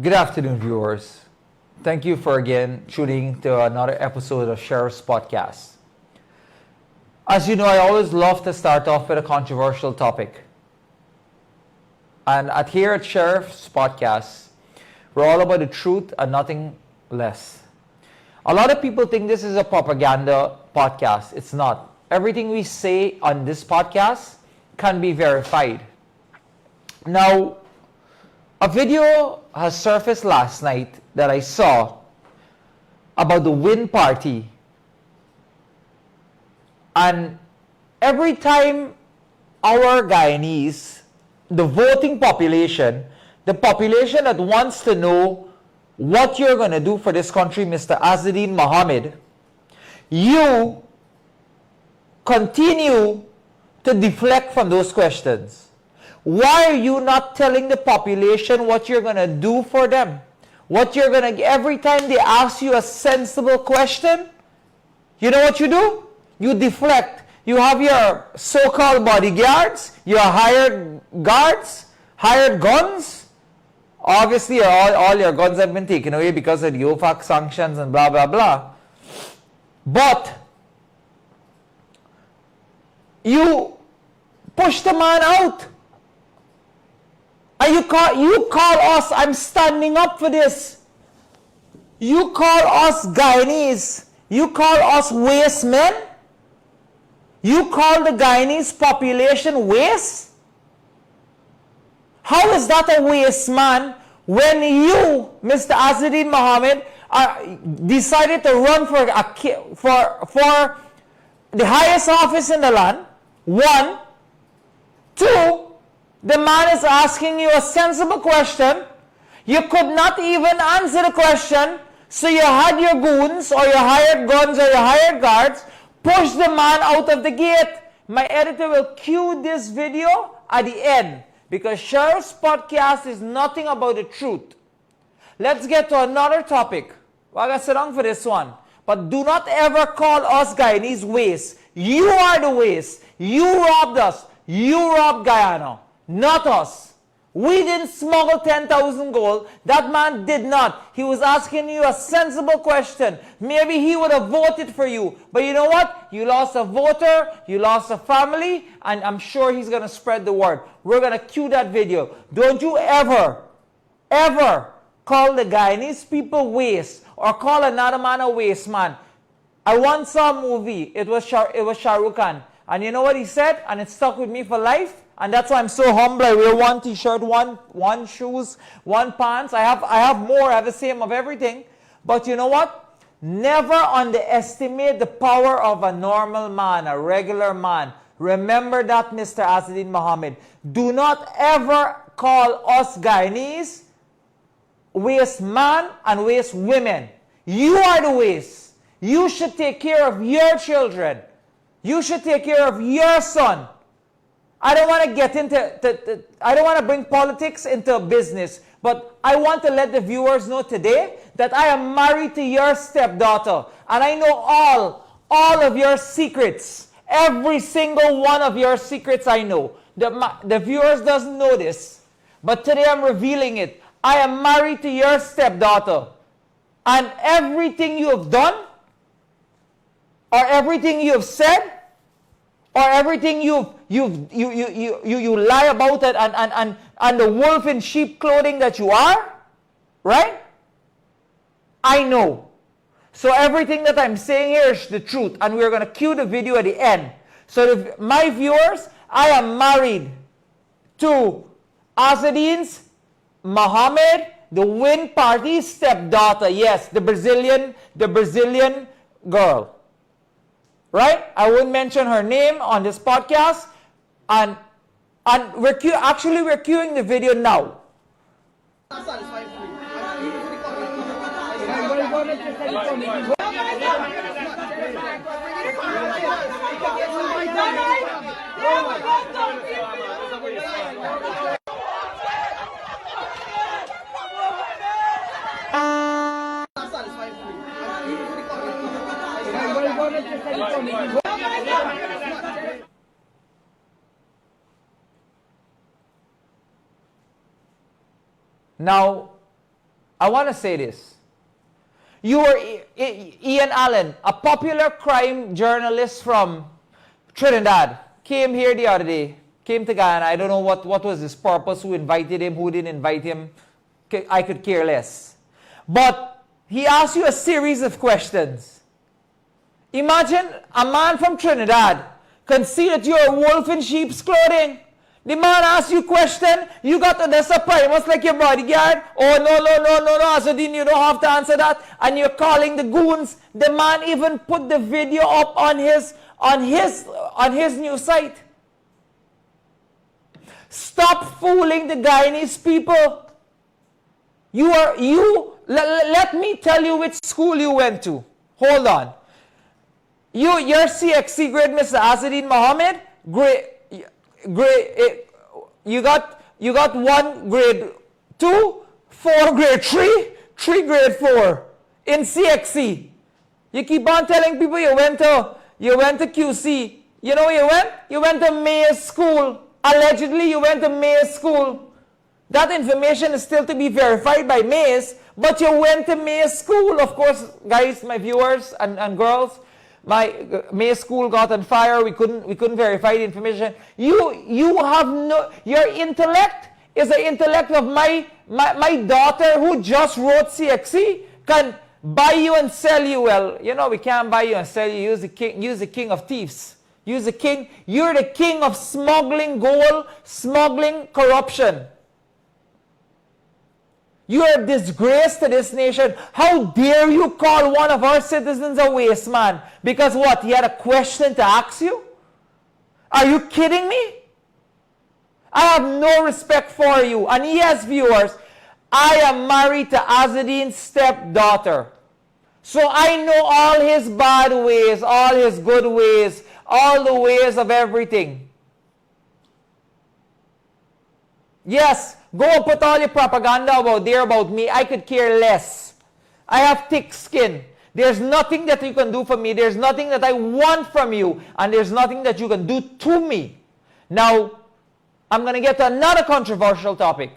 Good afternoon, viewers. Thank you for again tuning to another episode of Sheriff's Podcast. As you know, I always love to start off with a controversial topic. And here at Sheriff's Podcast, we're all about the truth and nothing less. A lot of people think this is a propaganda podcast. It's not. Everything we say on this podcast can be verified. Now, a video has surfaced last night that I saw about the Win Party. And every time our Guyanese, the voting population, the population that wants to know what you're going to do for this country, Mr. Azadeen Mohammed, you continue to deflect from those questions. Why are you not telling the population what you're going to do for them? What you're going to, every time they ask you a sensible question, you know what you do? You deflect. You have your so-called bodyguards, your hired guards, hired guns. Obviously, all your guns have been taken away because of the OFAC sanctions and blah, blah, blah. But you push the man out. And you call us, I'm standing up for this. You call us Guyanese. You call us waste men. You call the Guyanese population waste. How is that a waste man when you, Mr. Azadeen Mohammed, decided to run for the highest office in the land? One. Two, the man is asking you a sensible question. You could not even answer the question, so you had your goons or your hired guns or your hired guards push the man out of the gate. My editor will cue this video at the end because Sheriff's Podcast is nothing about the truth. Let's get to another topic. Well, I got to sit down for this one. But do not ever call us Guyanese waste. You are the waste. You robbed us. You robbed Guyana. Not us. We didn't smuggle 10,000 gold. That man did not. He was asking you a sensible question. Maybe he would have voted for you. But you know what? You lost a voter. You lost a family. And I'm sure he's going to spread the word. We're going to cue that video. Don't you ever call the Guyanese people waste or call another man a waste man. I once saw a movie. It was Shah Rukh Khan. And you know what he said? And it stuck with me for life. And that's why I'm so humble. I wear one t-shirt, one shoes, one pants. I have more. I have the same of everything. But you know what? Never underestimate the power of a normal man, a regular man. Remember that, Mr. Azadeen Mohammed. Do not ever call us Guyanese waste man and waste women. You are the waste. You should take care of your children. You should take care of your son. I don't want to get into, I don't want to bring politics into business, but I want to let the viewers know today that I am married to your stepdaughter, and I know all of your secrets. Every single one of your secrets I know. The viewers doesn't know this, but today I'm revealing it. I am married to your stepdaughter, and everything you have done, or everything you have said, or everything you lie about it and the wolf in sheep clothing that you are, right? I know. So everything that I'm saying here is the truth, and we're going to cue the video at the end. So my viewers, I am married to Azadeen Mohammed, the Win Party stepdaughter. Yes, the Brazilian girl. Right? I won't mention her name on this podcast. And we're queuing the video now. Now, I want to say this. You were Ian Allen, a popular crime journalist from Trinidad, came here the other day, came to Guyana. I don't know what was his purpose, who invited him, who didn't invite him. I could care less. But he asked you a series of questions. Imagine a man from Trinidad can see that you're a wolf in sheep's clothing. The man asks you a question, you got to disappoint, almost like your bodyguard. Oh, no, Azadin, you don't have to answer that. And you're calling the goons. The man even put the video up on his news site. Stop fooling the Guyanese people. Let me tell you which school you went to. Hold on. Your CXC grade, Mr. Azadin Mohammed, you got 1 grade 2, 4 grade 3, 3 grade 4 in CXC. You keep on telling people you went to QC. You know where you went? You went to Mayor's School. Allegedly, you went to Mayor's School. That information is still to be verified by Mayor's, but you went to Mayor's School. Of course, guys, my viewers and girls, my Mayor's School got on fire. We couldn't verify the information. You have no. Your intellect is the intellect of my daughter who just wrote CXC can buy you and sell you. Well, you know we can't buy you and sell you. Use the king of thieves. Use the king. You're the king of smuggling gold, smuggling corruption. You are a disgrace to this nation. How dare you call one of our citizens a waste man? Because what? He had a question to ask you? Are you kidding me? I have no respect for you. And yes, viewers, I am married to Azadin's stepdaughter. So I know all his bad ways, all his good ways, all the ways of everything. Yes, go and put all your propaganda about me. I could care less. I have thick skin. There's nothing that you can do for me. There's nothing that I want from you. And there's nothing that you can do to me. Now, I'm going to get to another controversial topic.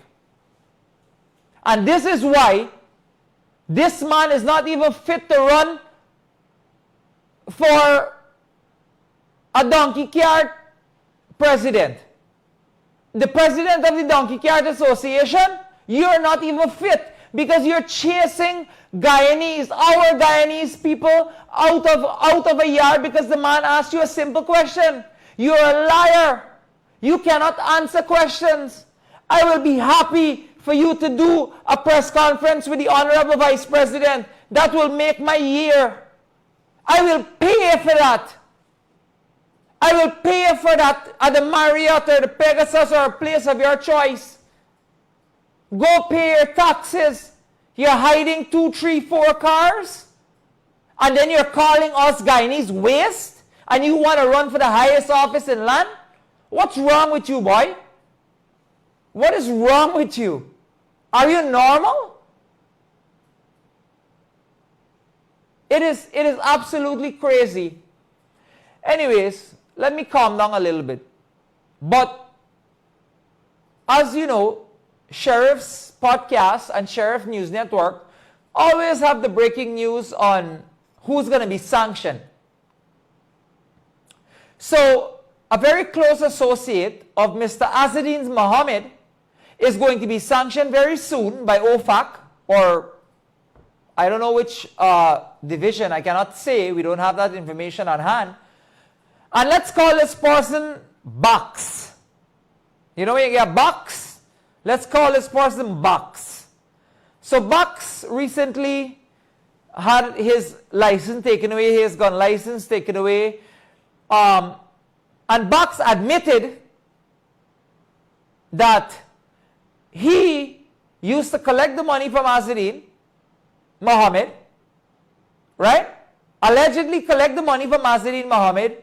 And this is why this man is not even fit to run for a donkey cart president. The president of the Donkey Cart Association, you're not even fit because you're chasing Guyanese, our Guyanese people out of a yard because the man asked you a simple question. You're a liar. You cannot answer questions. I will be happy for you to do a press conference with the Honorable Vice President. That will make my year. I will pay for that. I will pay for that at the Marriott or the Pegasus or a place of your choice. Go pay your taxes. You're hiding 2, 3, 4 cars. And then you're calling us Guyanese waste. And you want to run for the highest office in land? What's wrong with you, boy? What is wrong with you? Are you normal? It is absolutely crazy. Anyways, let me calm down a little bit. But, as you know, Sheriff's Podcast and Sheriff News Network always have the breaking news on who's going to be sanctioned. So, a very close associate of Mr. Azadin Mohammed is going to be sanctioned very soon by OFAC, or I don't know which division, I cannot say, we don't have that information on hand. And let's call this person Box. You know when you get Box? Let's call this person Box. So Box recently had his license taken away, his gun license taken away. And Box admitted that he used to collect the money from Azadin Mohammed, right? Allegedly collect the money from Azadin Mohammed,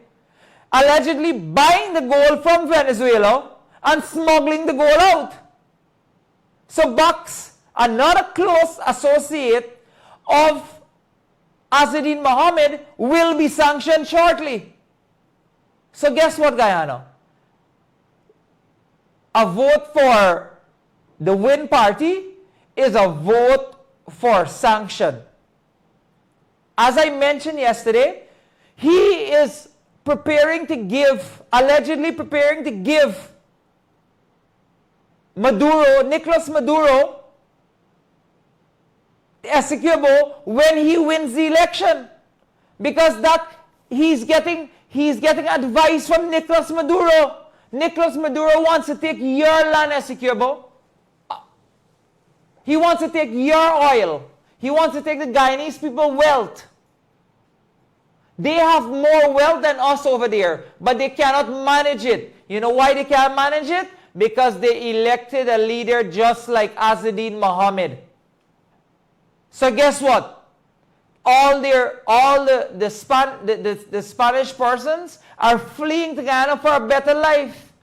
allegedly buying the gold from Venezuela and smuggling the gold out. So Box, another close associate of Azadin Mohammed, will be sanctioned shortly. So guess what, Guyana? A vote for the win party is a vote for sanction. As I mentioned yesterday, he is preparing to give, allegedly preparing to give Maduro, Nicolas Maduro, Essequibo when he wins the election. Because that he's getting advice from Nicolas Maduro. Nicolas Maduro wants to take your land, Essequibo. He wants to take your oil. He wants to take the Guyanese people's wealth. They have more wealth than us over there, but they cannot manage it. You know why they can't manage it? Because they elected a leader just like Azzedine Mohammed. So guess what? All the Spanish persons are fleeing to Guyana for a better life.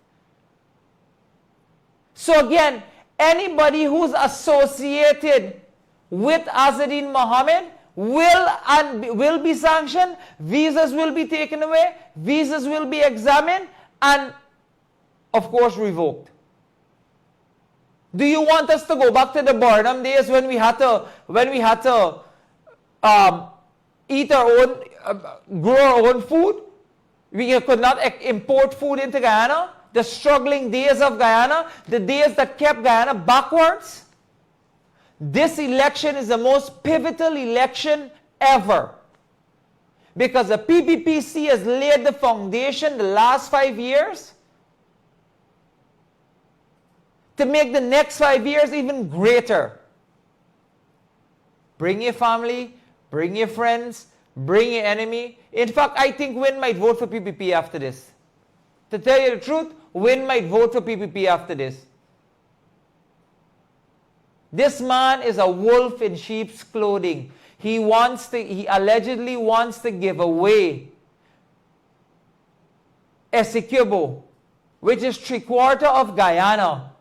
So again, anybody who's associated with Azzedine Mohammed will be sanctioned, visas will be taken away, visas will be examined, and of course revoked. Do you want us to go back to the Burnham days when we had to eat our own, grow our own food? We could not import food into Guyana? The struggling days of Guyana, the days that kept Guyana backwards? This election is the most pivotal election ever. Because the PPPC has laid the foundation the last 5 years to make the next 5 years even greater. Bring your family, bring your friends, bring your enemy. In fact, I think Win might vote for PPP after this. To tell you the truth, Win might vote for PPP after this. This man is a wolf in sheep's clothing. He allegedly wants to give away Essequibo, which is 3/4 of Guyana.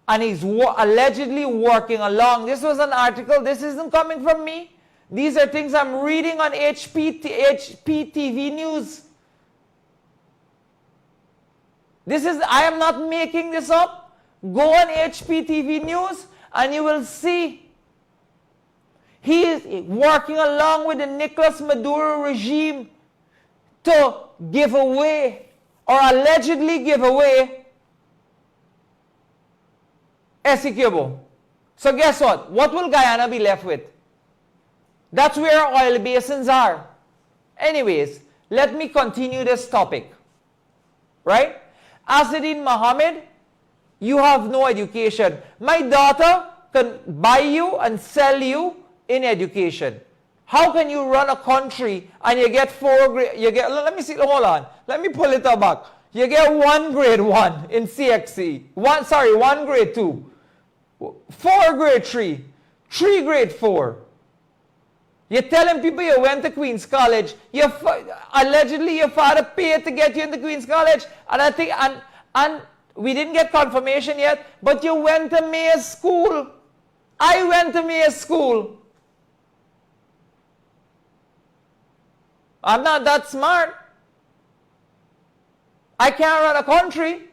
And he's allegedly working along. This was an article. This isn't coming from me. These are things I'm reading on HPTV news. I am not making this up. Go on HPTV news and you will see. He is working along with the Nicolas Maduro regime to give away, or allegedly give away, Essequibo. So guess what? What will Guyana be left with? That's where oil basins are. Anyways, let me continue this topic. Right? Azzedine Mohammed, you have no education. My daughter can buy you and sell you in education. How can you run a country and you get let me see, hold on. Let me pull it up back. You get 1 grade 1 in CXC. 1 grade 2. 4 grade 3. 3 grade 4. You're telling people you went to Queen's College. Allegedly your father paid to get you into Queen's College. And I think, and we didn't get confirmation yet, but you went to Mayor's School. I went to Mayor's School. I'm not that smart. I can't run a country.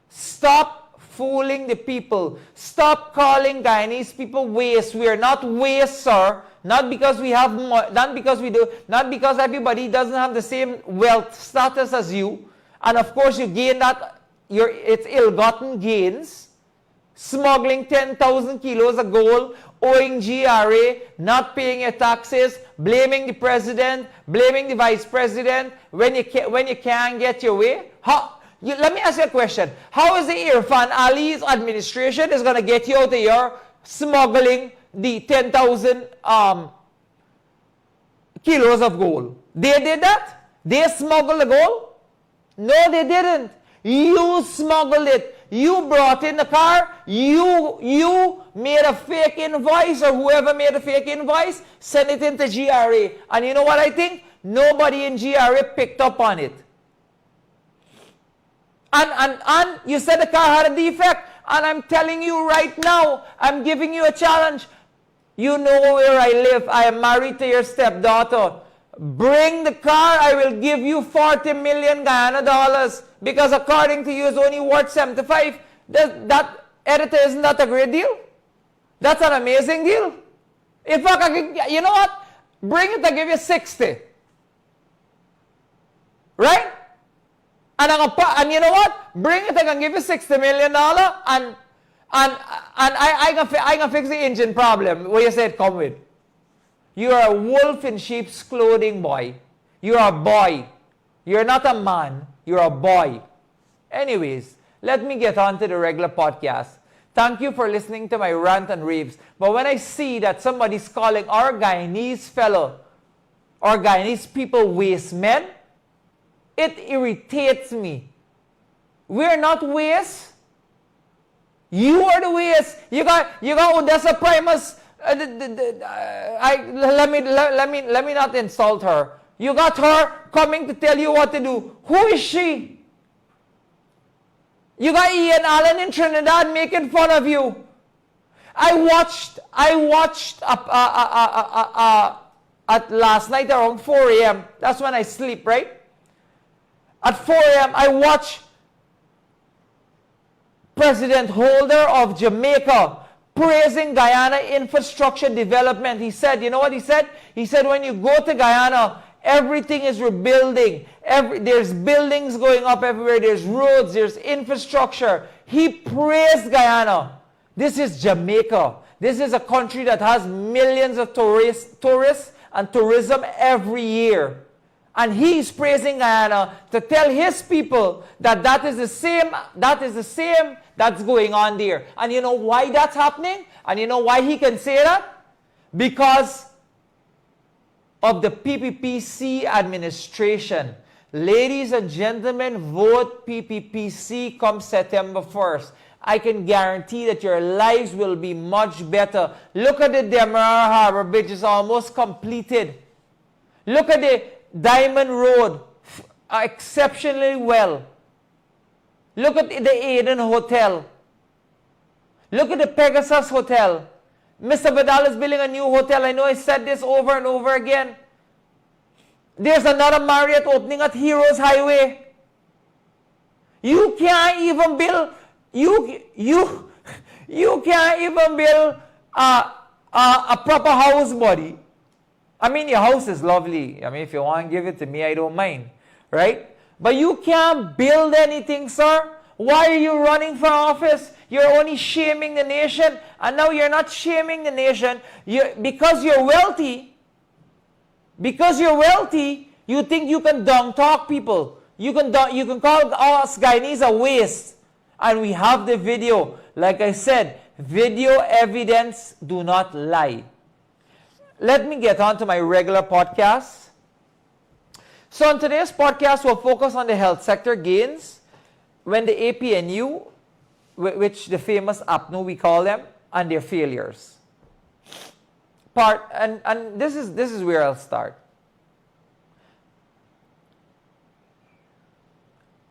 Stop fooling the people. Stop calling Guyanese people waste. We are not waste, sir. Not because we have more, not because we do, not because everybody doesn't have the same wealth status as you. And of course you gain that, it's ill-gotten gains. Smuggling 10,000 kilos of gold, owing GRA, not paying your taxes, blaming the president, blaming the vice president when you can't get your way. Let me ask you a question. How is the Irfan Ali's administration is going to get you out of here smuggling the 10,000 kilos of gold? They did that? They smuggled the gold? No, they didn't. You smuggled it. You brought in the car. You made a fake invoice, or whoever made a fake invoice, sent it into GRA. And you know what I think? Nobody in GRA picked up on it. And you said the car had a defect. And I'm telling you right now, I'm giving you a challenge. You know where I live. I am married to your stepdaughter. Bring the car, I will give you 40 million Guyana dollars. Because according to you, it's only worth 75. That editor, isn't that a great deal? That's an amazing deal. If I can, you know what? Bring it, I give you 60. Right? And you know what? Bring it, I can give you $60 million and I can fix the engine problem. What you said come with. You are a wolf in sheep's clothing, boy. You are a boy. You're not a man. You're a boy. Anyways, let me get on to the regular podcast. Thank you for listening to my rant and raves. But when I see that somebody's calling our Guyanese fellow, our Guyanese people waste men, it irritates me. We're not waste. You are the waste. You got Odessa Primus. Let me not insult her. You got her coming to tell you what to do. Who is she? You got Ian Allen in Trinidad making fun of you. I watched at last night around 4 a.m. That's when I sleep, right? At 4 a.m. I watched President Holder of Jamaica praising Guyana infrastructure development. He said, you know what he said? He said, when you go to Guyana, everything is rebuilding. There's buildings going up everywhere. There's roads. There's infrastructure. He praised Guyana. This is Jamaica. This is a country that has millions of tourists and tourism every year. And he's praising Guyana to tell his people that is the same that's going on there. And you know why that's happening? And you know why he can say that? Because of the PPPC administration. Ladies and gentlemen, vote PPPC come September 1st. I can guarantee that your lives will be much better. Look at the Demerara Harbor Bridge, it's almost completed. Look at the Diamond Road, exceptionally well. Look at the Aden Hotel. Look at the Pegasus Hotel. Mr. Vidal is building a new hotel. I know I said this over and over again. There's another Marriott opening at Heroes Highway. You can't even build, you can't even build a proper house, buddy. I mean, your house is lovely. I mean, if you want to give it to me, I don't mind. Right? But you can't build anything, sir. Why are you running for office? You're only shaming the nation. And now you're not shaming the nation. Because you're wealthy. Because you're wealthy, you think you can dung talk people. You can call us Guyanese a waste. And we have the video. Like I said, video evidence do not lie. Let me get on to my regular podcast. So on today's podcast, we'll focus on the health sector gains when the APNU, which the famous APNU we call them, and their failures. And this is where I'll start.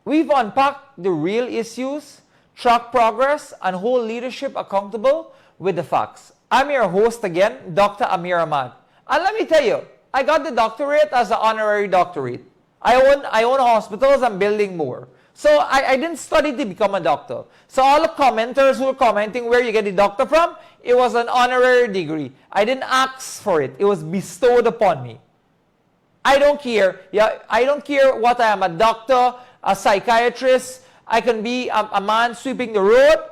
We've unpacked the real issues, track progress, and hold leadership accountable with the facts. I'm your host again, Dr. Amir Ahmad. And let me tell you, I got the doctorate as an honorary doctorate. I own hospitals, I'm building more. So I didn't study to become a doctor. So all the commenters who were commenting where you get the doctor from, it was an honorary degree. I didn't ask for it. It was bestowed upon me. I don't care. Yeah, I don't care what I am, a doctor, a psychiatrist. I can be a man sweeping the road,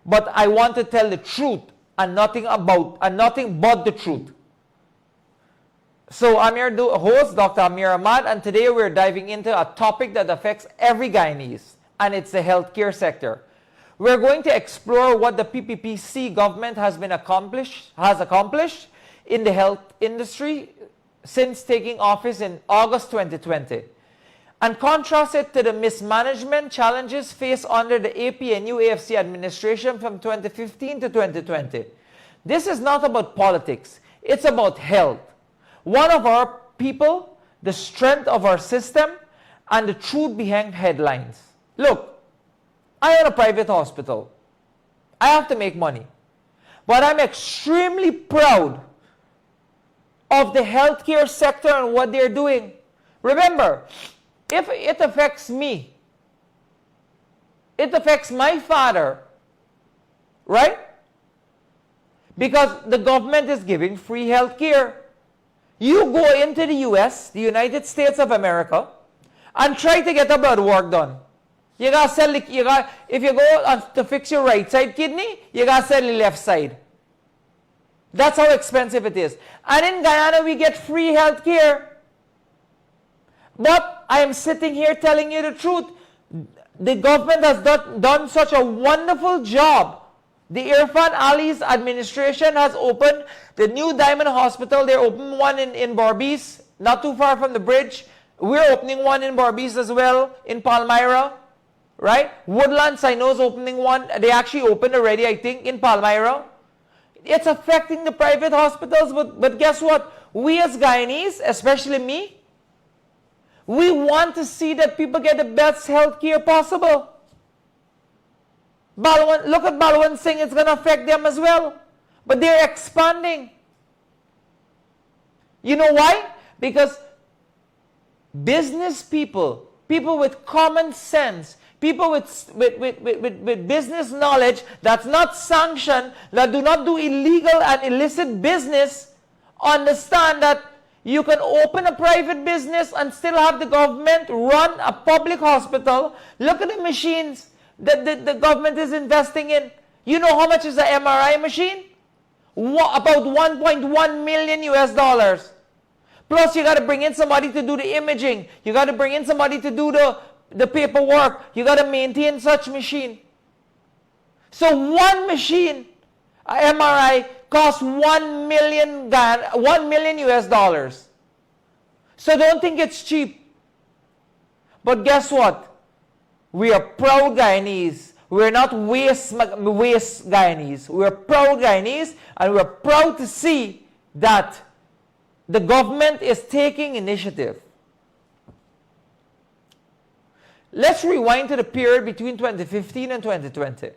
but I want to tell the truth and nothing but the truth. So I'm your host, Dr. Amir Ahmad, and today we're diving into a topic that affects every Guyanese, and it's the healthcare sector. We're going to explore what the PPPC government has accomplished in the health industry since taking office in August 2020, and contrast it to the mismanagement challenges faced under the APNU+AFC administration from 2015 to 2020. This is not about politics, it's about health. One of our people, the strength of our system, and the truth behind headlines. Look, I own a private hospital. I have to make money. But I'm extremely proud of the healthcare sector and what they're doing. Remember, if it affects me, it affects my father, right? because the government is giving free health care. You go into the US, the United States of America, and try to get a blood work done. You gotta sell the, if you go to fix your right side kidney, you gotta sell the left side. That's how expensive it is. And in Guyana, we get free health care. But I am sitting here telling you the truth. The government has done such a wonderful job. The Irfan Ali's administration has opened the new Diamond Hospital. They're opening one in Barbies, not too far from the bridge. We're opening one in Barbies as well, in Palmyra, right? Woodlands, I know, is opening one. They actually opened already, I think, in Palmyra. It's affecting the private hospitals, but guess what? We as Guyanese, especially me, we want to see that people get the best health care possible. Balwan, look at Balwan Singh, it's going to affect them as well. But they're expanding. You know why? Because business people, people with common sense, people with business knowledge that's not sanctioned, that do not do illegal and illicit business, understand that you can open a private business and still have the government run a public hospital. Look at the machines that the government is investing in. You know how much is an MRI machine? About 1.1 million US dollars. Plus, you got to bring in somebody to do the imaging. You got to bring in somebody to do the paperwork. You got to maintain such machine. So one machine, an MRI, costs 1 million US dollars. So don't think it's cheap. But guess what? We are proud Guyanese. We're not waste Guyanese. We're proud Guyanese, and we're proud to see that the government is taking initiative. Let's rewind to the period between 2015 and 2020.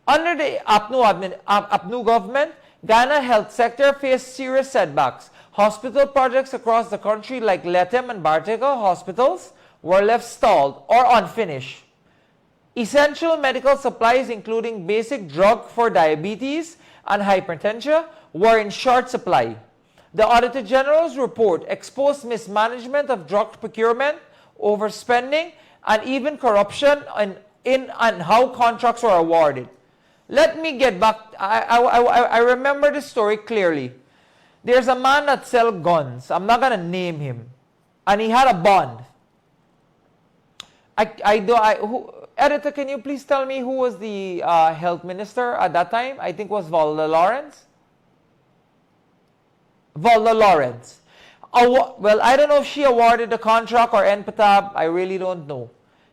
Under the APNU government, Ghana health sector faced serious setbacks. Hospital projects across the country like Letem and Bartega hospitals were left stalled or unfinished. Essential medical supplies, including basic drug for diabetes and hypertension, were in short supply. The Auditor General's report exposed mismanagement of drug procurement, overspending, and even corruption in how contracts were awarded. Let me get back. I remember this story clearly. There's a man that sells guns. I'm not going to name him. And he had a bond. Editor, can you please tell me who was the health minister at that time? I think it was Valda Lawrence. Valda Lawrence. Well, I don't know if she awarded the contract or NPTAB. I really don't know.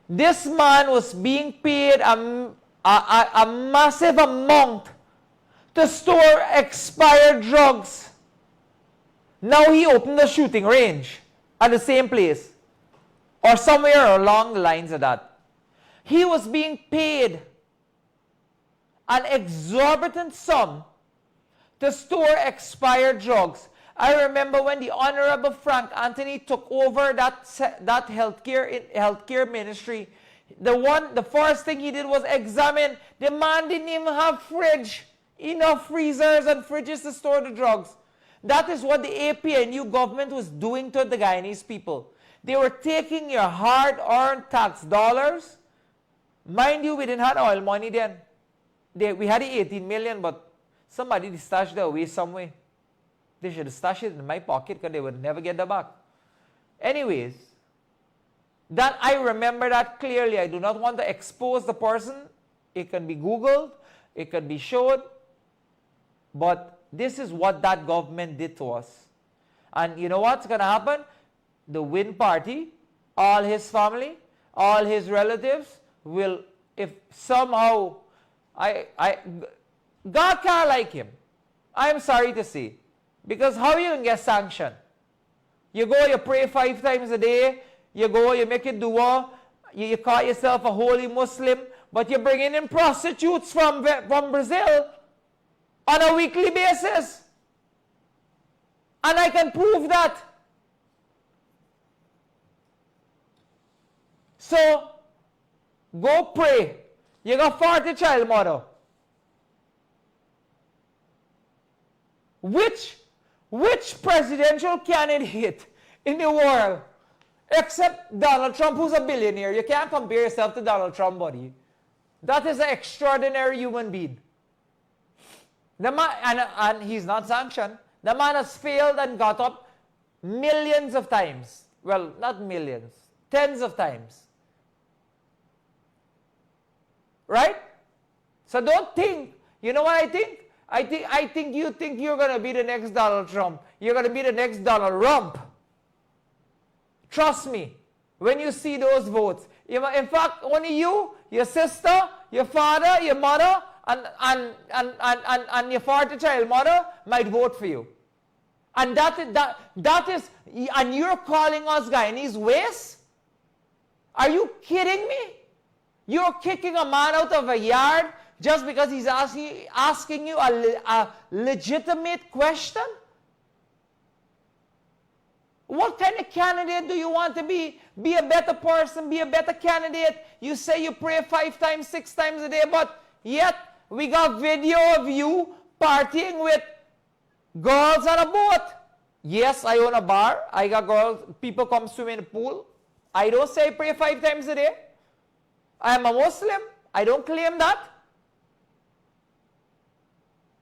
This man was being paid a massive amount to store expired drugs. Now he opened a shooting range at the same place, or somewhere along the lines of that. He was being paid an exorbitant sum to store expired drugs. I remember when the Honorable Frank Anthony took over that healthcare ministry. The first thing he did was examine. The man didn't even have enough freezers and fridges to store the drugs. That is what the APNU government was doing to the Guyanese people. They were taking your hard-earned tax dollars. Mind you, we didn't have oil money then. We had the 18 million, but somebody stashed it away somewhere. They should have stashed it in my pocket because they would never get it back. Anyways, that I remember that clearly. I do not want to expose the person. It can be Googled. It can be showed. But this is what that government did to us. And you know what's going to happen? The Win party, all his family, all his relatives will, if somehow, God can't like him. I'm sorry to say. Because how you can get sanctioned? You go, you pray 5 times a day. You go, you make it dua. You call yourself a holy Muslim. But you're bringing in prostitutes from Brazil on a weekly basis. And I can prove that. So, go pray. You got 40 child mother. Which presidential candidate in the world, except Donald Trump, who's a billionaire, you can't compare yourself to Donald Trump, buddy. That is an extraordinary human being. The man, and he's not sanctioned. The man has failed and got up millions of times. Well, not millions, tens of times. Right? So don't think, you know what I think? I think you think you're going to be the next Donald Trump. You're going to be the next Donald Rump. Trust me, when you see those votes. In fact, only you, your sister, your father, your mother, and your fourth child mother might vote for you. And that is, and you're calling us Guyanese waste? Are you kidding me? You're kicking a man out of a yard just because he's asking you a legitimate question? What kind of candidate do you want to be? Be a better person, be a better candidate. You say you pray 5 times, 6 times a day, but yet we got video of you partying with girls on a boat. Yes, I own a bar. I got girls, people come swim in the pool. I don't say pray 5 times a day. I am a Muslim. I don't claim that.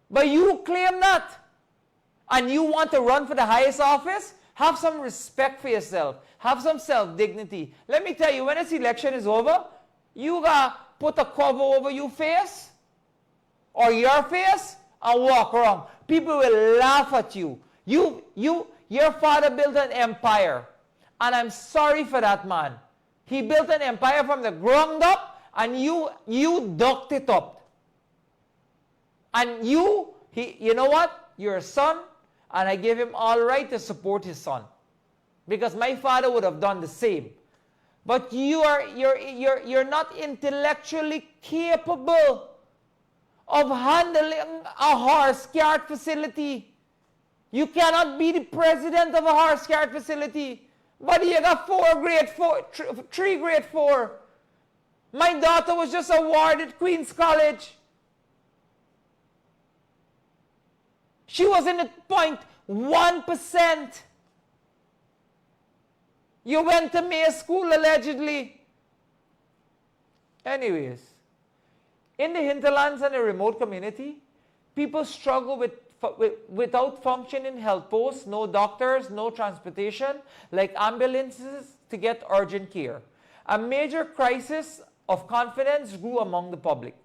But you claim that. And you want to run for the highest office? Have some respect for yourself. Have some self-dignity. Let me tell you, when this election is over, you gotta put a cover over your face or your face and walk around. People will laugh at you. Your father built an empire. And I'm sorry for that man. He built an empire from the ground up and you ducked it up. And you know what? You're a son. And I give him all right to support his son. Because my father would have done the same. But you're not intellectually capable of handling a horse cart facility. You cannot be the president of a horse cart facility. But you got 3 grade 4. My daughter was just awarded at Queen's College. She was in the 0.1%. You went to May school allegedly. Anyways, in the hinterlands and the remote community, people struggle without functioning health posts, no doctors, no transportation, like ambulances to get urgent care. A major crisis of confidence grew among the public.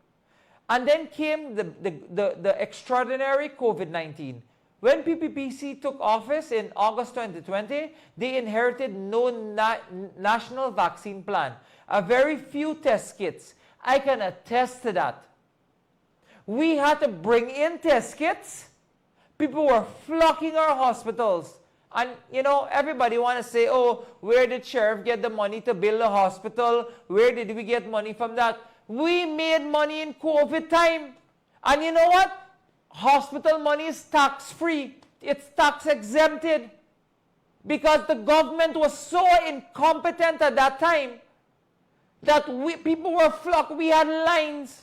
And then came the extraordinary COVID-19. When PPPC took office in August 2020, they inherited no national vaccine plan. A very few test kits. I can attest to that. We had to bring in test kits. People were flocking our hospitals. And, you know, everybody want to say, oh, where did Sheriff get the money to build a hospital? Where did we get money from that? We made money in COVID time. And you know what? Hospital money is tax-free. It's tax-exempted. Because the government was so incompetent at that time that people were flocked. We had lines.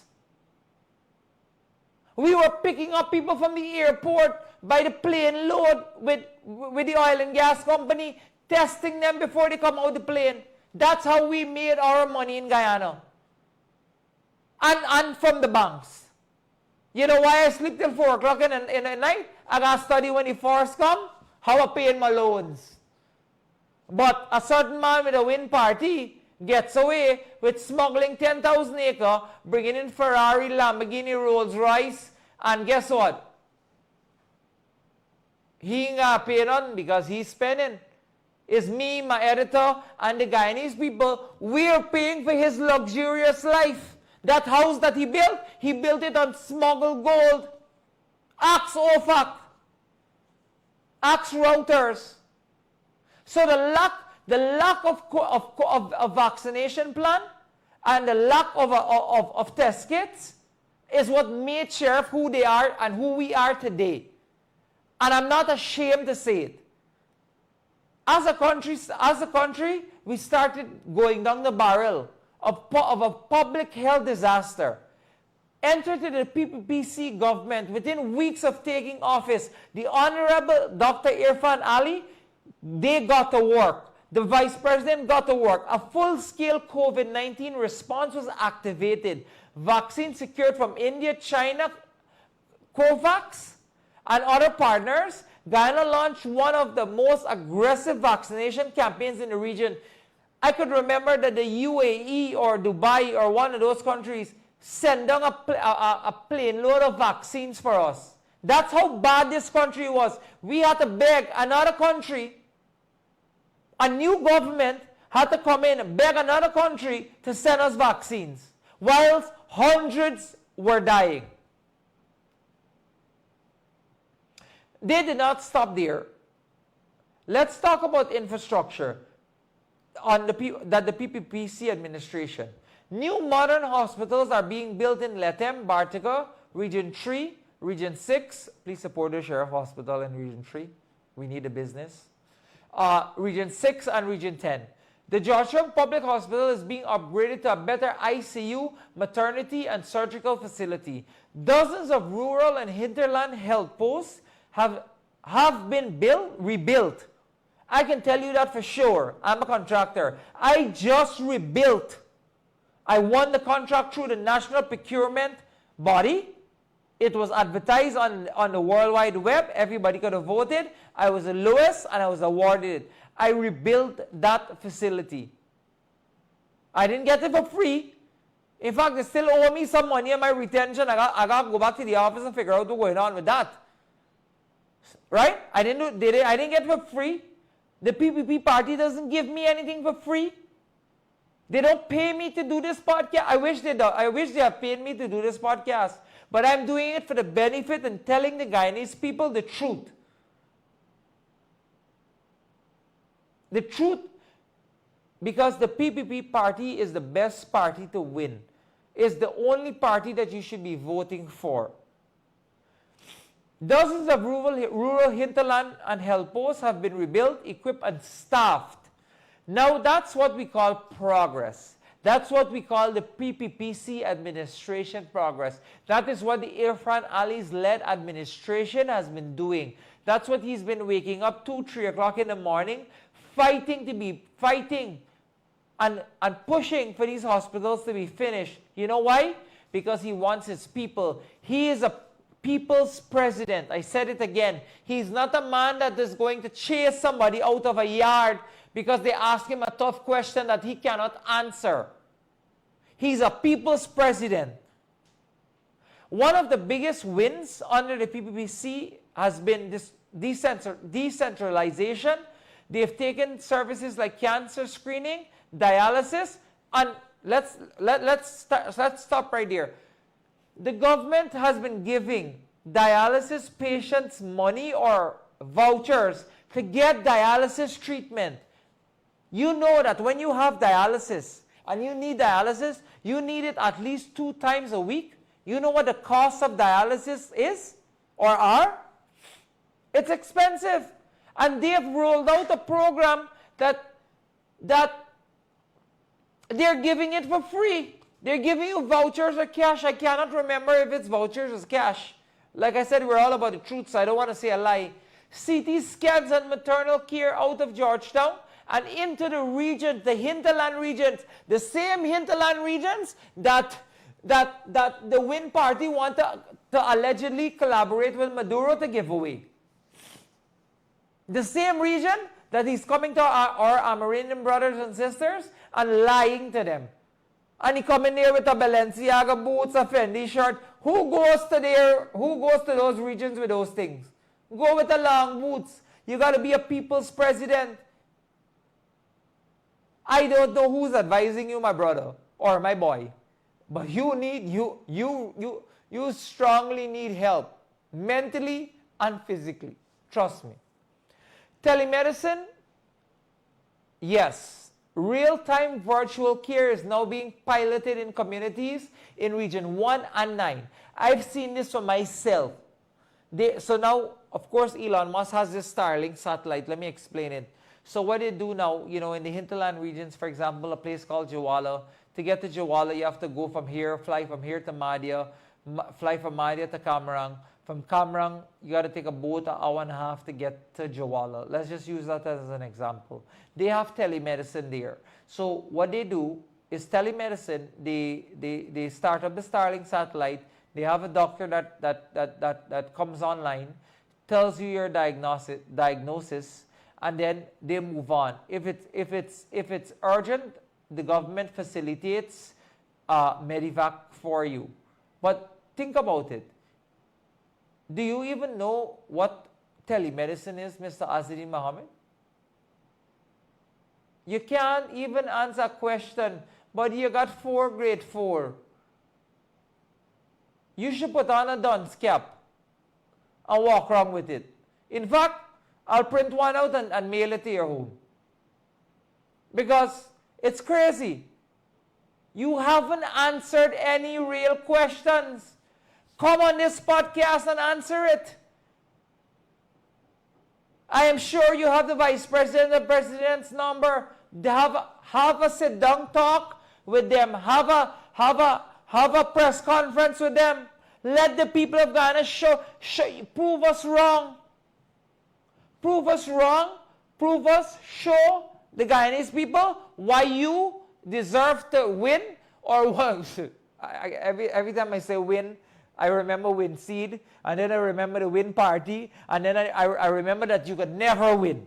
We were picking up people from the airport by the plane load with the oil and gas company, testing them before they come out the plane. That's how we made our money in Guyana. And from the banks. You know why I sleep till 4 o'clock in the night? I got to study when the force come, how I pay my loans. But a certain man with a wind party gets away with smuggling 10,000 acres, bringing in Ferrari, Lamborghini, Rolls Royce, and guess what? He ain't got to pay none because he's spending. It's me, my editor, and the Guyanese people. We're paying for his luxurious life. That house that he built it on smuggled gold. Axe OFAC. Axe routers. So the lack of vaccination plan and the lack of test kits is what made Sheriff who they are and who we are today. And I'm not ashamed to say it. As a country, we started going down the barrel of a public health disaster. entered to the PPPC government within weeks of taking office. The Honorable Dr. Irfan Ali, they got to work. The Vice President got to work. A full-scale COVID-19 response was activated. Vaccines secured from India, China, COVAX, and other partners. Guyana launched one of the most aggressive vaccination campaigns in the region. I could remember that the UAE or Dubai or one of those countries sent down a plane load of vaccines for us. That's how bad this country was. We had to beg another country, a new government had to come in and beg another country to send us vaccines, whilst hundreds were dying. They did not stop there. Let's talk about infrastructure that the PPPC administration. New modern hospitals are being built in Letem, Bartica, Region 3, Region 6. Please support the Sheriff Hospital in Region 3. We need a business. Region 6 and Region 10. The Georgetown Public Hospital is being upgraded to a better ICU, maternity, and surgical facility. Dozens of rural and hinterland health posts have been rebuilt. I can tell you that for sure. I'm a contractor. I just rebuilt. I won the contract through the national procurement body. It was advertised on the World Wide Web. Everybody could have voted. I was the lowest and I was awarded it. I rebuilt that facility. I didn't get it for free. In fact, they still owe me some money on my retention. I got to go back to the office and figure out what's going on with that. Right? I didn't get it for free. The PPP party doesn't give me anything for free. They don't pay me to do this podcast. I wish they have paid me to do this podcast. But I'm doing it for the benefit and telling the Guyanese people the truth. The truth, because the PPP party is the best party to win. It's the only party that you should be voting for. Dozens of rural hinterland and health posts have been rebuilt, equipped, and staffed. Now that's what we call progress. That's what we call the PPPC administration progress. That is what the Irfan Ali's led administration has been doing. That's what he's been waking up 2, 3 o'clock in the morning, fighting and pushing for these hospitals to be finished. You know why? Because he wants his people. He is a people's president. I said it again. He's not a man that is going to chase somebody out of a yard because they ask him a tough question that he cannot answer. He's a people's president. One of the biggest wins under the PPPC has been this decentralization. They've taken services like cancer screening, dialysis, and let's stop right there. The government has been giving dialysis patients money or vouchers to get dialysis treatment. You know that when you have dialysis and you need dialysis, you need it at least 2 times a week. You know what the cost of dialysis is or are? It's expensive. And they have rolled out a program that they're giving it for free. They're giving you vouchers or cash. I cannot remember if it's vouchers or cash. Like I said, we're all about the truth, so I don't want to say a lie. CT scans and maternal care out of Georgetown and into the region, the hinterland regions, the same hinterland regions that the Win Party want to allegedly collaborate with Maduro to give away. The same region that he's coming to our Amerindian brothers and sisters and lying to them. And he come in there with a Balenciaga boots, a Fendi shirt. Who goes to those regions with those things? Go with the long boots. You got to be a people's president. I don't know who's advising you, my brother or my boy, but you strongly need help, mentally and physically. Trust me. Telemedicine, yes. Real-time virtual care is now being piloted in communities in Region 1 and 9. I've seen this for myself. So now, of course, Elon Musk has this Starlink satellite. Let me explain it. So what they do now, you know, in the hinterland regions, for example, a place called Jawala. To get to Jawala, you have to go from here, fly from here to Madhya, fly from Madia to Camarang. From Camarang, you got to take a boat an hour and a half to get to Jawala. Let's just use that as an example. They have telemedicine there. So what they do is telemedicine. They start up the Starlink satellite. They have a doctor that comes online, tells you your diagnosis, and then they move on. If it's urgent, the government facilitates Medivac for you. But think about it. Do you even know what telemedicine is, Mr. Azzedine Mohammed? You can't even answer a question, but you got grade 4. You should put on a dunce cap and walk around with it. In fact, I'll print one out and mail it to your home. Because it's crazy. You haven't answered any real questions. Come on this podcast and answer it. I am sure you have the Vice President and the President's number. Have a sit-down talk with them. Have a press conference with them. Let the people of Ghana prove us wrong. Prove us wrong. Show the Guyanese people why you deserve to win. Or every time I say win, I remember Win Seed, and then I remember the Win Party, and then I remember that you could never win.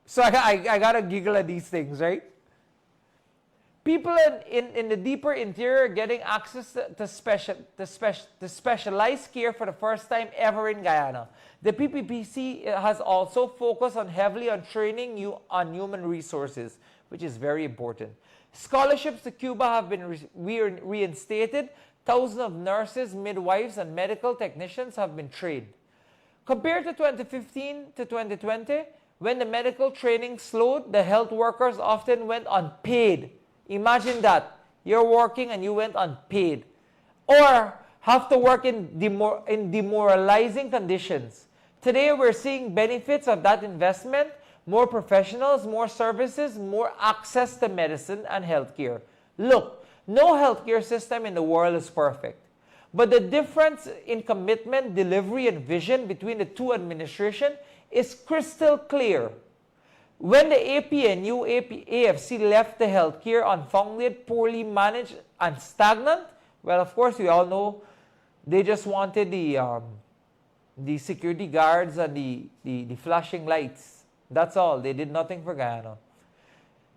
So I gotta giggle at these things, right? People in the deeper interior getting access to specialized care for the first time ever in Guyana. The PPPC has also focused heavily on training on human resources, which is very important. Scholarships to Cuba have been reinstated. Thousands of nurses, midwives, and medical technicians have been trained. Compared to 2015 to 2020, when the medical training slowed, the health workers often went unpaid. Imagine that. You're working and you went unpaid. Or have to work in demoralizing conditions. Today, we're seeing benefits of that investment. More professionals, more services, more access to medicine and healthcare. Look, no healthcare system in the world is perfect. But the difference in commitment, delivery, and vision between the two administrations is crystal clear. When the APNU+AFC left the healthcare unfounded, poorly managed, and stagnant, well, of course, we all know they just wanted the security guards and the flashing lights. That's all. They did nothing for Guyana.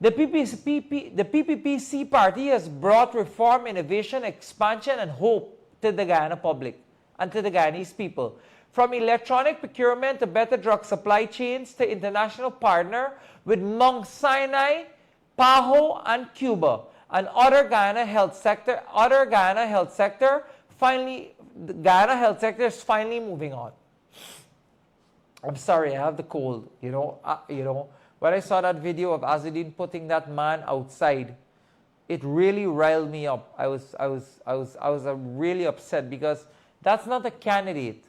The PPPC party has brought reform, innovation, expansion, and hope to the Guyana public and to the Guyanese people. From electronic procurement to better drug supply chains to international partner with Mount Sinai, PAHO, and Cuba, and other Guyana health sector. Guyana health sector is finally moving on. I'm sorry, I have the cold. When I saw that video of Azzedine putting that man outside, it really riled me up. I was really upset because that's not a candidate.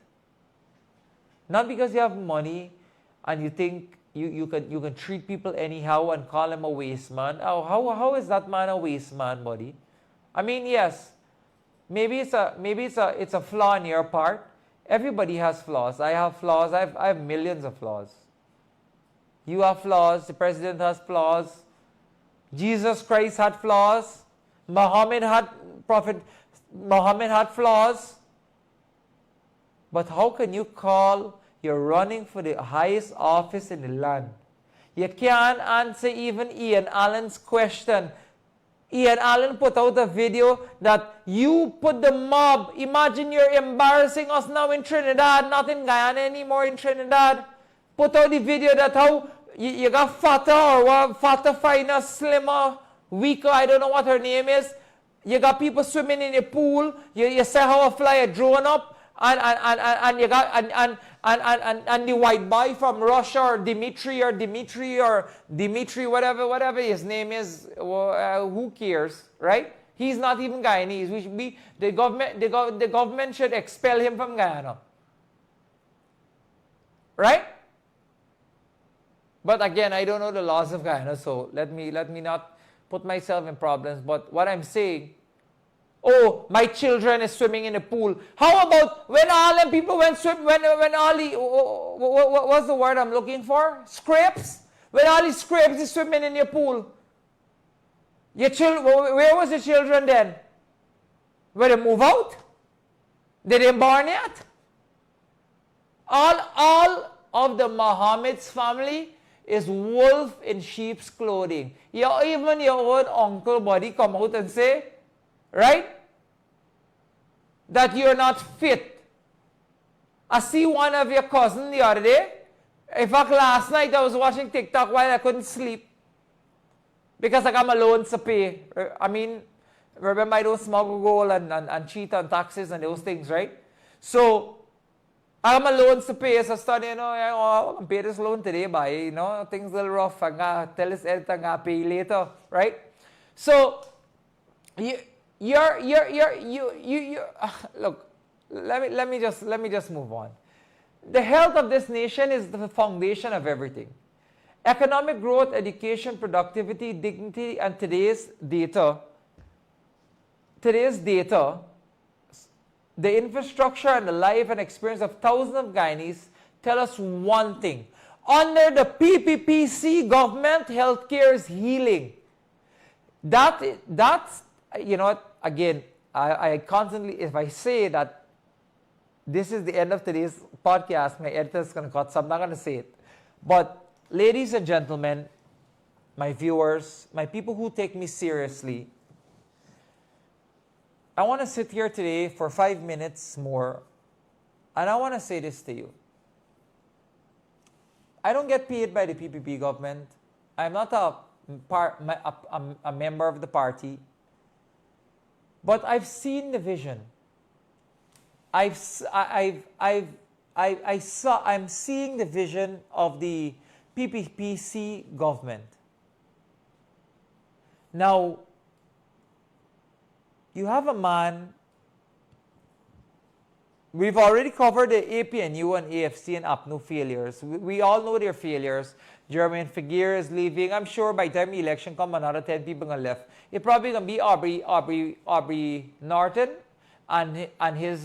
Not because you have money and you think you can treat people anyhow and call him a waste man. Oh, how is that man a waste man, buddy? I mean, yes, maybe it's a flaw on your part. Everybody has flaws. I have flaws. I have millions of flaws. You have flaws. The president has flaws. Jesus Christ had flaws. Prophet Muhammad had flaws. But how can you call you're running for the highest office in the land? You can't answer even Ian Allen's question. Ian Allen put out a video that you put the mob. Imagine you're embarrassing us now in Trinidad, not in Guyana anymore, in Trinidad. Put out the video that how you got fatter or fatter, finer, slimmer, weaker, I don't know what her name is. You got people swimming in the pool. You say how a fly a drone up, and you got and the white boy from Russia or Dimitri, whatever his name is, who cares, right? He's not even Guyanese. We should be the government should expel him from Guyana, right? But again, I don't know the laws of Guyana, so let me not put myself in problems. But what I'm saying, Oh, my children is swimming in the pool. How about when all them people went swim, when all the, what's the word I'm looking for? Scrapes? When all the scrapes is swimming in your pool. Your children, where was the children then? Were they move out? They didn't born yet? All of the Muhammad's family is wolf in sheep's clothing. Even your own uncle body come out and say, right, that you're not fit. I see one of your cousins the other day. In fact, last night I was watching TikTok while I couldn't sleep because I got my loans to pay. I mean, remember I don't smuggle gold and cheat on taxes and those things, right? So I have my loans to pay, so I started, I can pay this loan today, but, things a little rough. I'm going to tell this editor I'm going to pay later, right? So, look, let me just move on. The health of this nation is the foundation of everything. Economic growth, education, productivity, dignity, and today's data, the infrastructure and the life and experience of thousands of Guyanese tell us one thing. Under the PPPC government, healthcare is healing. That's, again, I constantly, if I say that this is the end of today's podcast, my editor's going to cut, so I'm not going to say it. But ladies and gentlemen, my viewers, my people who take me seriously, I want to sit here today for 5 minutes more, and I want to say this to you. I don't get paid by the PPP government. I'm not a member of the party, but I've seen the vision. I'm seeing the vision of the PPPC government. Now, you have a man, we've already covered the APNU and AFC and APNU failures. We all know their failures. Jermaine Figueres is leaving. I'm sure by the time the election comes, another 10 people are left. It's probably going to be Aubrey Norton and his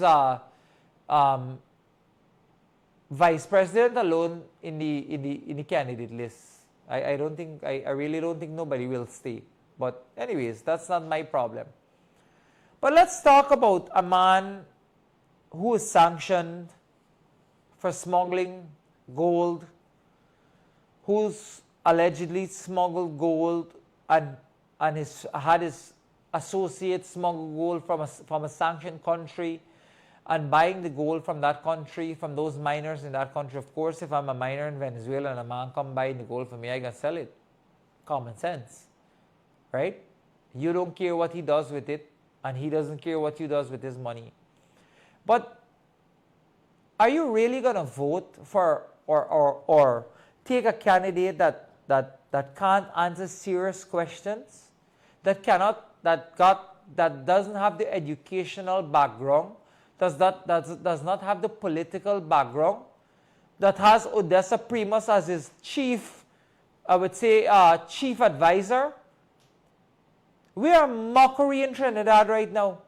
vice president alone in the candidate list. I really don't think nobody will stay. But anyways, that's not my problem. But let's talk about a man who is sanctioned for smuggling gold, who's allegedly smuggled gold and had his associates smuggle gold from a sanctioned country and buying the gold from that country, from those miners in that country. Of course, if I'm a miner in Venezuela and a man come buying the gold for me, I can sell it. Common sense, right? You don't care what he does with it, and he doesn't care what you does with his money. But are you really going to vote for or take a candidate that can't answer serious questions, that doesn't have the educational background, does not have the political background, that has Odessa Primus as his chief, I would say, chief advisor? We are mockery in Trinidad right now.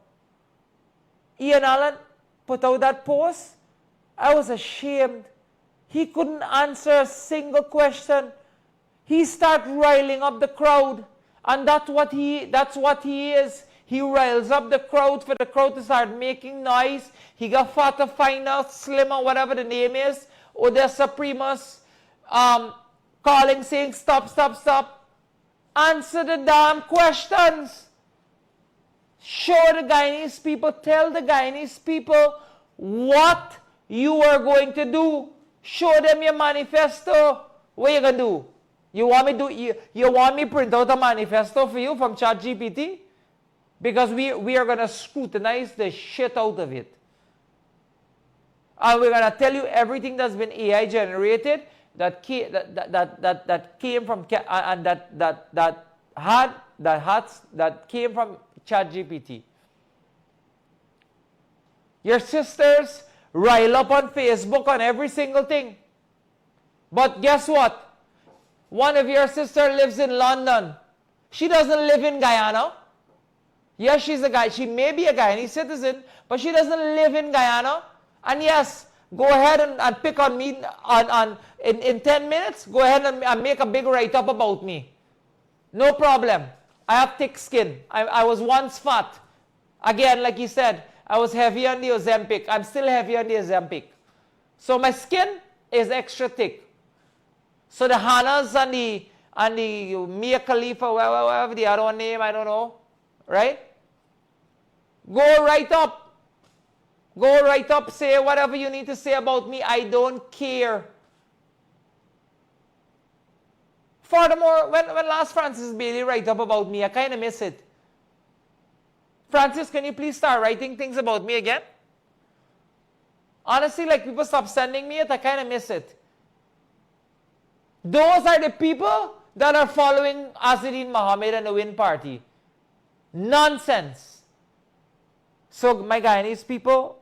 Ian Allen put out that post. I was ashamed. He couldn't answer a single question. He started riling up the crowd. And that's what he is. He riles up the crowd for the crowd to start making noise. He got fatter, finer, slimmer, whatever the name is. Odessa Primus calling, saying, stop, stop, stop. Answer the damn questions. Show the Guyanese people, tell the Guyanese people what you are going to do. Show them your manifesto. What you gonna do? You want me print out a manifesto for you from ChatGPT? Because we are gonna scrutinize the shit out of it. And we're gonna tell you everything that's been AI generated that came from came from ChatGPT. Your sisters rile up on Facebook on every single thing. But guess what? One of your sisters lives in London. She doesn't live in Guyana. Yes, she's a guy. She may be a Guyanese citizen, but she doesn't live in Guyana. And yes, go ahead and pick on me in 10 minutes. Go ahead and make a big write-up about me. No problem. I have thick skin. I was once fat. Again, like he said, I was heavy on the Ozempic. I'm still heavy on the Ozempic. So my skin is extra thick. So the Hanas and the Mia Khalifa, whatever the other one name, I don't know, right? Go right up. Go right up, say whatever you need to say about me. I don't care. Furthermore, when last Francis Bailey write up about me, I kind of miss it. Francis, can you please start writing things about me again? Honestly, like people stop sending me it, I kind of miss it. Those are the people that are following Azzedine Mohammed and the Win Party. Nonsense. So, my Guyanese people,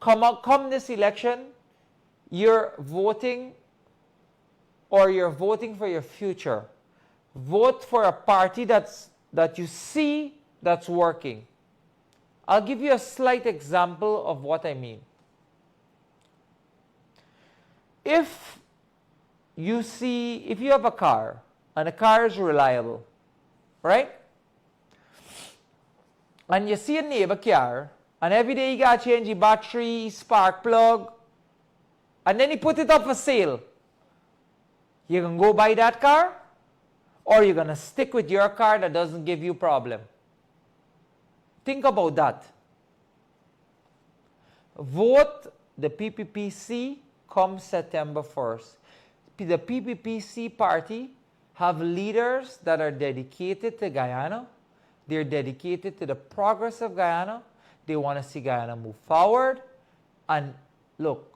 come this election, you're voting or you're voting for your future. Vote for a party that you see that's working. I'll give you a slight example of what I mean. If you have a car, and the car is reliable, right? And you see a neighbor car, and every day you got to change the battery, spark plug, and then you put it up for sale. You're going to go buy that car, or you're going to stick with your car that doesn't give you problem. Think about that. Vote the PPPC come September 1st. The PPPC party have leaders that are dedicated to Guyana. They're dedicated to the progress of Guyana. They want to see Guyana move forward. And look,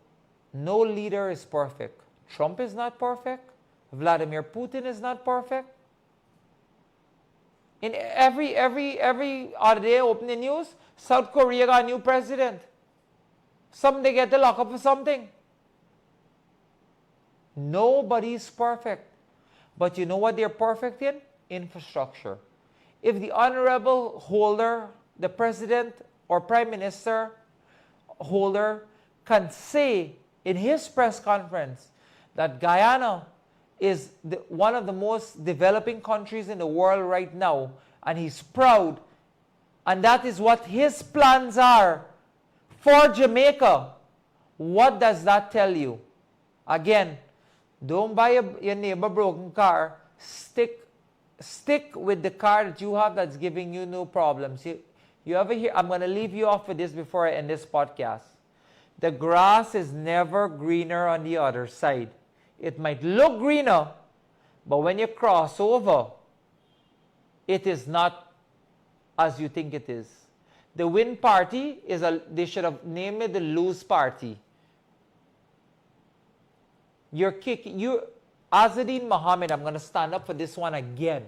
no leader is perfect. Trump is not perfect. Vladimir Putin is not perfect. In every other day, open the news, South Korea got a new president. Some they get to lock up for something. Nobody's perfect. But you know what they're perfect in? Infrastructure. If the honorable holder, the president or prime minister holder can say in his press conference that Guyana is one of the most developing countries in the world right now, and he's proud, and that is what his plans are for Jamaica, what does that tell you? Again, don't buy your neighbor broken car. Stick with the car that you have that's giving you no problems. You ever hear, I'm going to leave you off with this before I end this podcast. The grass is never greener on the other side. It might look greener, but when you cross over, it is not as you think it is. The Win Party they should have named it the Lose Party. Azzedine Mohammed, I'm going to stand up for this one again.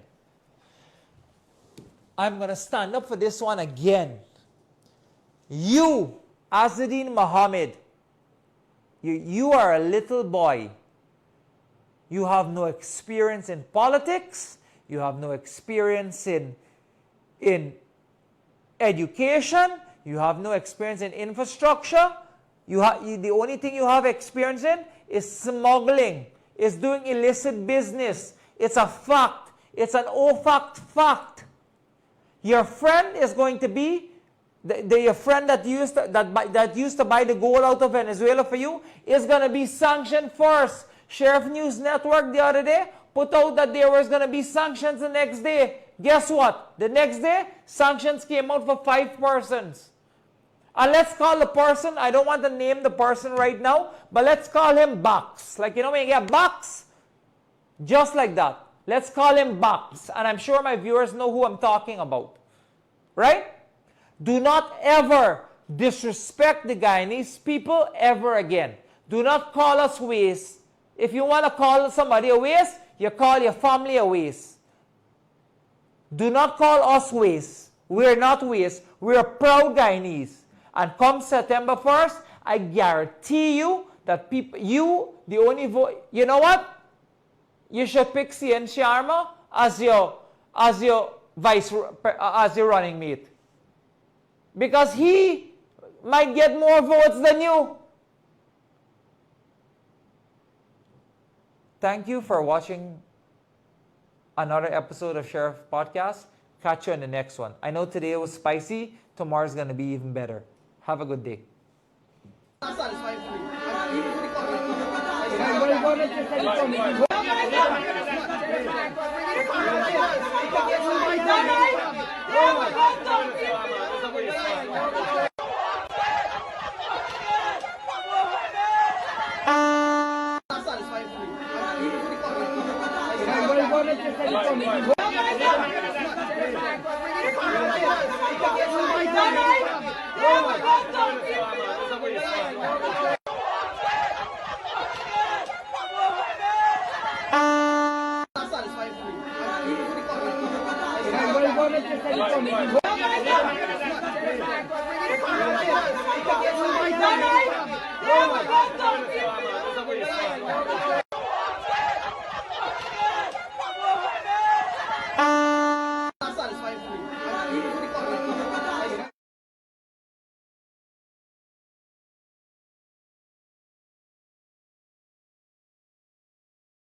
I'm going to stand up for this one again. You, Azzedine Mohammed, you are a little boy. You have no experience in politics. You have no experience in education. You have no experience in infrastructure. The only thing you have experience in is smuggling. Is doing illicit business. It's a fact. It's an fact. Your friend is going to be your friend that used to buy the gold out of Venezuela for you is going to be sanctioned first. Sheriff News Network the other day put out that there was going to be sanctions the next day. Guess what? The next day, sanctions came out for 5 persons. And let's call the person, I don't want to name the person right now, but let's call him Box. Like, you know when you get Box? Just like that. Let's call him Box. And I'm sure my viewers know who I'm talking about. Right? Do not ever disrespect the Guyanese people ever again. Do not call us waste. If you want to call somebody a waste, you call your family a waste. Do not call us waste. We're not waste. We're proud Guyanese. And come September 1st, I guarantee you that the only vote, you know what? You should pick CN Sharma as your as your running mate. Because he might get more votes than you. Thank you for watching another episode of Sheriff Podcast. Catch you in the next one. I know today was spicy. Tomorrow's going to be even better. Have a good day.